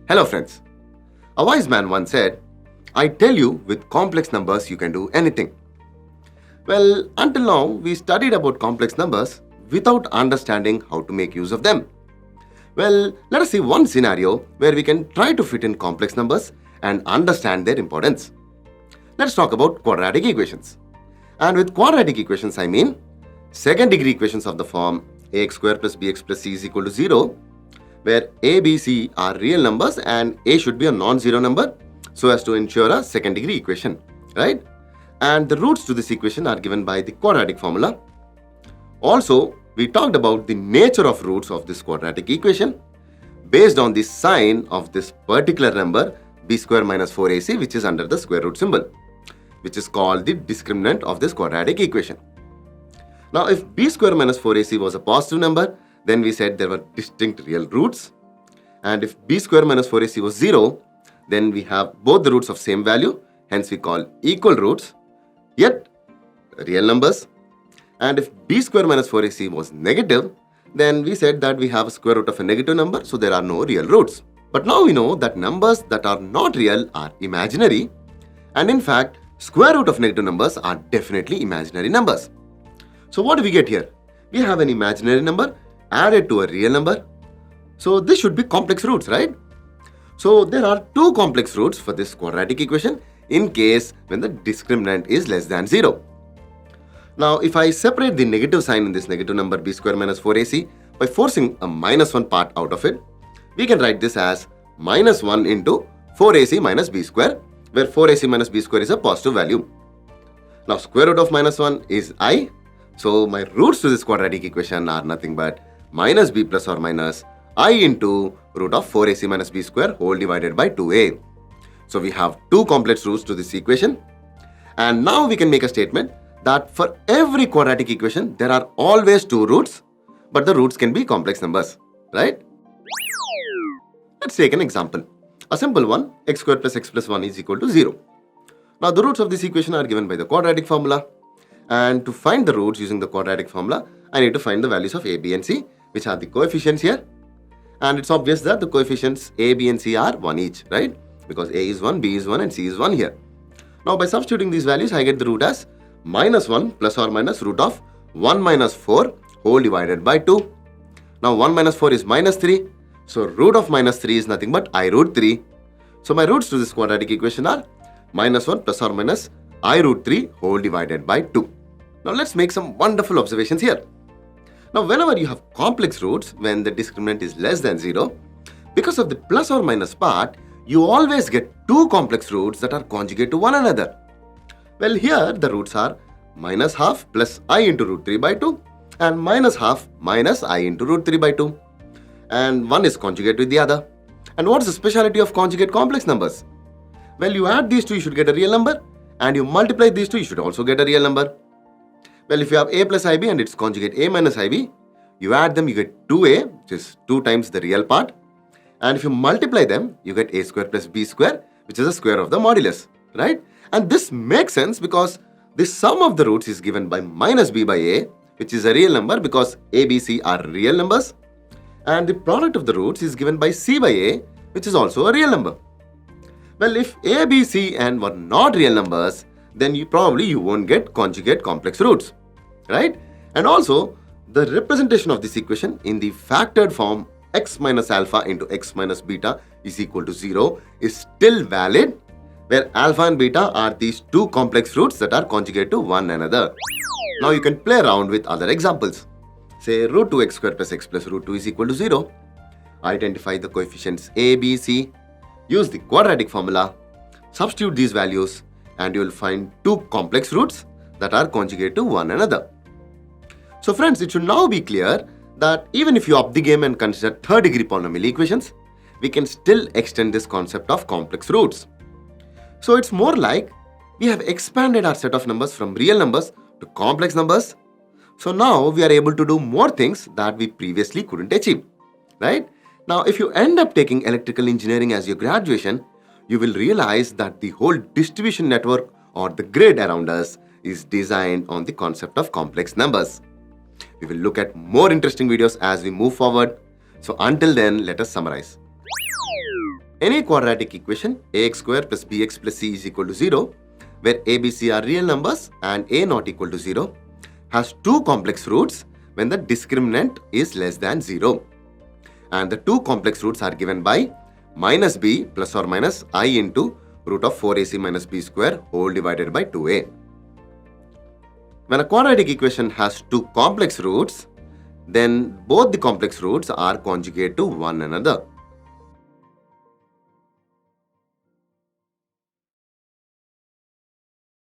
Hello friends. A wise man once said, I tell you with complex numbers you can do anything. Well, until now we studied about complex numbers without understanding how to make use of them. Well, let us see one scenario where we can try to fit in complex numbers and understand their importance. Let's talk about quadratic equations. And with quadratic equations I mean second degree equations of the form ax square plus bx plus c is equal to 0, where a, b, c are real numbers and a should be a non-zero number so as to ensure a second degree equation, right? And the roots to this equation are given by the quadratic formula. Also, we talked about the nature of roots of this quadratic equation based on the sign of this particular number b square minus 4ac, which is under the square root symbol, which is called the discriminant of this quadratic equation. Now, if b square minus 4ac was a positive number, then we said there were distinct real roots. And if b square minus 4ac was 0, then we have both the roots of same value, hence we call equal roots, yet real numbers. And if b square minus 4ac was negative, then we said that we have a square root of a negative number, so there are no real roots. But now we know that numbers that are not real are imaginary, and in fact, square root of negative numbers are definitely imaginary numbers. So what do we get here? We have an imaginary number added to a real number. So this should be complex roots, right? So there are two complex roots for this quadratic equation in case when the discriminant is less than 0. Now if I separate the negative sign in this negative number b square minus 4ac by forcing a minus 1 part out of it, we can write this as minus 1 into 4ac minus b square, where 4ac minus b square is a positive value. Now square root of minus 1 is I. So my roots to this quadratic equation are nothing but minus b plus or minus I into root of 4ac minus b square whole divided by 2a. So we have two complex roots to this equation. And now we can make a statement that for every quadratic equation there are always two roots, but the roots can be complex numbers, right? Let's take an example. A simple one, x square plus x plus 1 is equal to 0. Now the roots of this equation are given by the quadratic formula. And to find the roots using the quadratic formula, I need to find the values of a, b and c, which are the coefficients here. And it's obvious that the coefficients a, b and c are 1 each, right? Because a is 1, b is 1 and c is 1 here. Now by substituting these values, I get the root as minus 1 plus or minus root of 1 minus 4 whole divided by 2. Now 1 minus 4 is minus 3. So root of minus 3 is nothing but I root 3. So my roots to this quadratic equation are minus 1 plus or minus I root 3 whole divided by 2. Now let's make some wonderful observations here. Now whenever you have complex roots when the discriminant is less than 0, because of the plus or minus part, you always get two complex roots that are conjugate to one another. Well, here the roots are minus half plus I into root 3 by 2 and minus half minus I into root 3 by 2. And one is conjugate with the other. And what's the speciality of conjugate complex numbers? Well, you add these two, you should get a real number, and you multiply these two, you should also get a real number. Well, if you have a plus ib and its conjugate a minus ib, you add them, you get 2a, which is 2 times the real part. And if you multiply them, you get a square plus b square, which is the square of the modulus, right? And this makes sense because the sum of the roots is given by minus b by a, which is a real number because a, b, c are real numbers. And the product of the roots is given by c by a, which is also a real number. Well, if a, b, c and were not real numbers, then you won't get conjugate complex roots, right? And also, the representation of this equation in the factored form x minus alpha into x minus beta is equal to 0 is still valid, where alpha and beta are these two complex roots that are conjugate to one another. Now you can play around with other examples. Say root 2x square plus x plus root 2 is equal to 0. Identify the coefficients a, b, c. Use the quadratic formula, substitute these values, and you will find two complex roots that are conjugate to one another. So friends, it should now be clear that even if you up the game and consider third degree polynomial equations, we can still extend this concept of complex roots. So it's more like we have expanded our set of numbers from real numbers to complex numbers. So now we are able to do more things that we previously couldn't achieve, right? Now, if you end up taking electrical engineering as your graduation, you will realize that the whole distribution network or the grid around us is designed on the concept of complex numbers. We will look at more interesting videos as we move forward. So until then, let us summarize. Any quadratic equation ax square plus bx plus c is equal to 0, where a, b, c are real numbers and a not equal to 0, has two complex roots when the discriminant is less than 0. And the two complex roots are given by minus b plus or minus I into root of 4ac minus b square whole divided by 2a. When a quadratic equation has two complex roots, then both the complex roots are conjugate to one another.